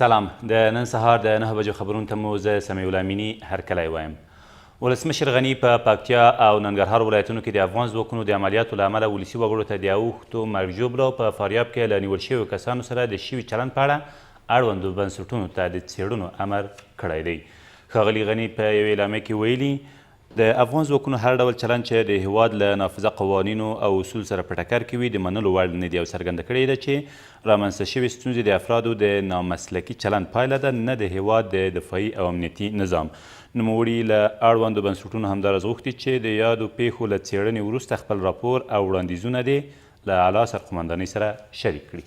سلام د نن سهار د 9 بجو خبرونو ته مو زه سمیع الله امینی هرکلی وایم. ولسمشر غني په پکتیا او ننګرهار ولایتونو کې د افغان ځواکونو د عملیاتو له امله ولسي وګړو ته د اوښتو مرګ ژوبله او په فاریاب کې له نیول شویو کسانو سره د شوي چلند په اړه اړوندو بنسټونو ته د څېړنو امر کړی دی. ښاغلي غني په یوې اعلامیه کې ویلي د افغان ځواکونو هر ډول چلند چې د هیواد له نافذه قوانینو او اصول سره په ټکر کې وي د منلو وړ نه دي او څرګنده کړې ده چې رامنځته شوې ستونزې د افرادو د نامسلکي چلند پایله ده، نه د هیواد د دفاعي او امنیتي نظام. نوموړي له اړوندو بنسټونو همداراز غوښتي چې د یادو پیښو له څېړنې وروسته خپل راپور او وړاندیزونه دې له اعلی سرقمندانۍ سره شریک کړي.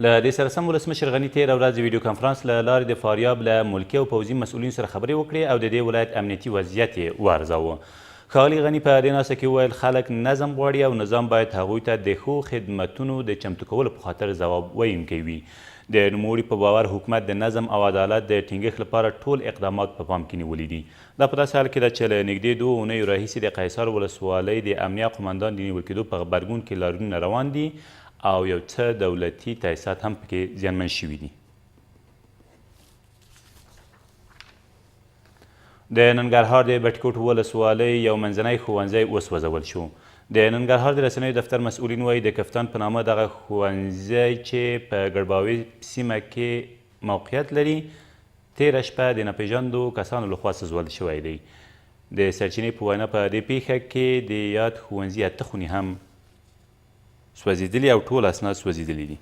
له دې سره سم ولسمشر غني تېره ورځ د ویډیو کنفرانس له لارې د فاریاب له ملکي او پوځي مسؤلینو سره خبرې وکړې او د دې ولایت امنیتي وضعیت یې وارزاوه. ښاغلي غني په دې ناسته کې وویل خلک نظم غواړي او نظام باید هغوی ته د ښو خدمتونو د چمتو کولو په خاطر ځواب ویونکی وي. د نوموړي په باور حکومت د نظم او عدالت د ټینګښت لپاره ټول اقدامات په پام کې نیولي دي. دا په داسې حال کې ده چې له نږدې 2 اونیو راهیسې د قیصار ولسوالۍ د امنیه قمندان د نیول کېدو په غبرګون کې لاریونونه روان دي او یو څه دولتي تاسیسات هم پکې زیانمن شوي دي. د ننګرهار د بټکوټ ولسوالۍ یو منځنی ښوونځی وسوځول شو. د ننګرهار د رسنیو دفتر مسؤلین وایي د کفتان په نامه دغه ښوونځی چې په ګړباوي سیمه کې موقعیت لري تېره شپه د ناپېژاندو کسانو لخوا سوځول شوی دی. د سرچینې په وینا په دې پیښه کې د یاد ښوونځي 8 خونې هم سوځېدلي او ټول اسناد سوځېدلي دي.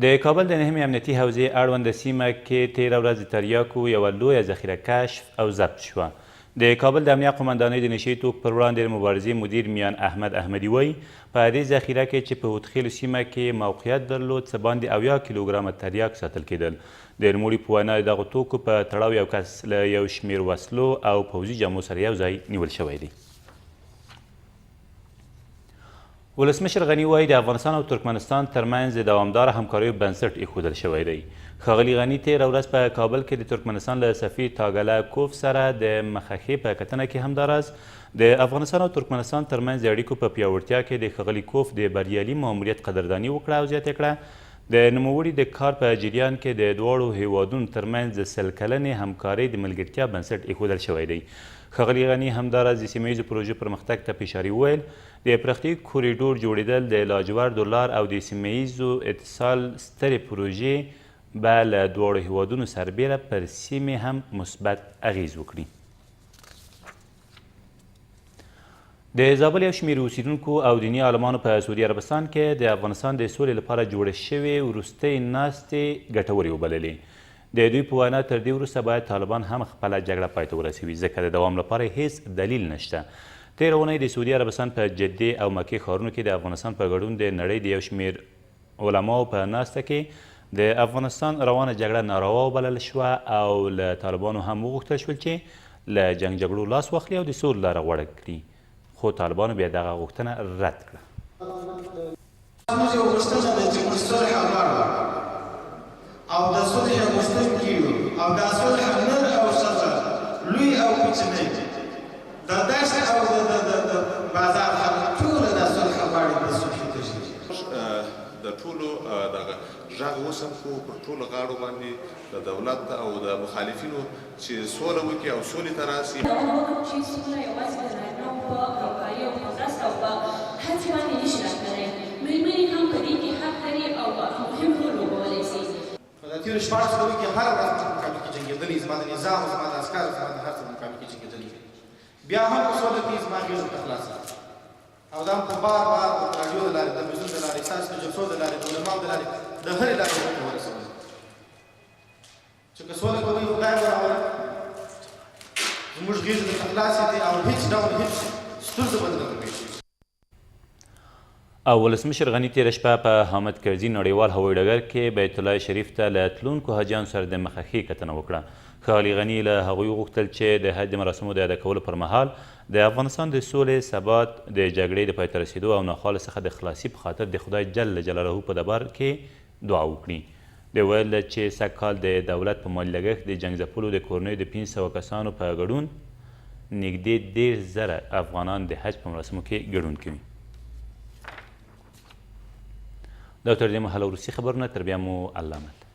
د کابل د نهمې امنیتي حوزې اړونده سیمه کې تېره ورځ د تریاکو یوه لویه ذخیره کشف او ضبط شوه. د کابل د امنیه قمندانۍ د نشي توکو پر وړاندې د مبارزې مدیر میان احمد احمدي وایي په دې ذخیره کې چې په هودخیلو سیمه کې موقعیت درلود څه باندې 70 کیلوګرامه تریاک ساتل کېدل. د نوموړي په وینا د دغو توکو په تړاو یو کس له یو شمېر وسلو او پوځي جامو سره یو ځای نیول شوی دی. ولسمشر غني وایي د افغانستان او ترکمنستان ترمنځ د دوامداره همکاریو بنسټ ایښودل شوی دی. ښاغلي غني تېره ورځ په کابل کې د ترکمنستان له سفیر تاګله کوف سره د مخخې په کتنه کې همداراز د افغانستان او ترکمنستان ترمنځ د اړیکو په پیاوړتیا کې د ښاغلي کوف د بریالي ماموریت قدرداني وکړه او زیاته کړه د نوموړي د کار په جریان کې د دواړو هیوادونو ترمنځ د 100 کلنې همکارۍ د ملګرتیا بنسټ ایښودل شوی دی. ښاغلي غني همداراز د سیمه ییزو پروژو پرمختګ ته په اشارې وویل د پراختیایي کوریډور جوړېدل د لاجوردو لار او د سیمه ییزو اتصال سترې پروژې به له دواړو هیوادونو سربیره پر سیمې هم مثبت اغیز وکړي. د زابل یو شمېر اوسیدونکو او دیني عالمانو په سعودي عربستان کې د افغانستان د سولې لپاره جوړې شوې وروستۍ ناستې ګټورې وبللې. د دوی په وینا تر دې وروسته باید طالبان هم خپله جګړه پای ته ورسوي ځکه د دوام لپاره هیڅ دلیل نشته. تېره اونۍ د سعودي عربستان په جدې او مکې ښارونو کې د افغانستان په ګډون د نړۍ د یو شمېر علماو په ناسته کې د افغانستان روانه جګړه ناروا وبلل شوه او له طالبانو هم وغوښتل شول چې له جنګ جګړو لاس واخلي او د سولې لاره غوره کړي، خو طالبانو بیا دغه غوښتنه رد کړه. او د صلح غوښتونکي او د صلح نر او ښځه لوی او کوچنی د دښت او د بازار خلک ټول د صلح غواړي د صلح تشکیل د ټولو دغه غږ اوس هم خو پر ټولو غاړو باندې د دولت او د مخالفینو چې سوله وکړي او سولې ته راسي. چې سوله یوازې د نارینه‌و په همکاري او په مرسته او په هڅې باندې نشي راتللی. مېرمنې هم په دې کې حق لري او مهم رول لوبولی شي. د تېرو 14 کلونو کې هره ورځ په مقابل کې جنګېدلي، زما د نظام، زما د عسکرو، زما د هر څه په مقابل کې جنګېدلي. بیا هم په سوله کې زما غېږ ته خلاصه او دا هم په بار بار د راډیو د لارې، د تلویزیون د لارې، ستاسو د جلسو د لارې، د علماو د لارې، د هرې لارې ورته ورسوم چې که سوله کوي خدای وراوله زموږ غېږې درته خلاصې دي او هېڅ ډول هېڅ ستونزه به درته پېښ شي. او ولسمشر غني تېره شپه په حامد کرزي نړیوال هوایي ډګر کې بیت الله شریف ته له تلونکو حاجیانو سره د مخه کتنه وکړه. ښاغلي غني له هغوی وغوښتل چې د حج د مراسمو د ادا کولو پر مهال د افغانستان د سولې، ثبات، د جګړې د پای ته رسېدو او ناخوالو څخه د خلاصي په خاطر د خدای جل جلاله په دربار کې دعا وکړي. د ویل چې سږ کال د دولت په مالي لګښت د جنګ ځپلو د کورنیو د 500 کسانو په ګډون نږدې 10,000 افغانان د حج په مراسمو کې ګډون کوي. دا تر دې مهاله وروستي خبرونه تر بیا مو الله امد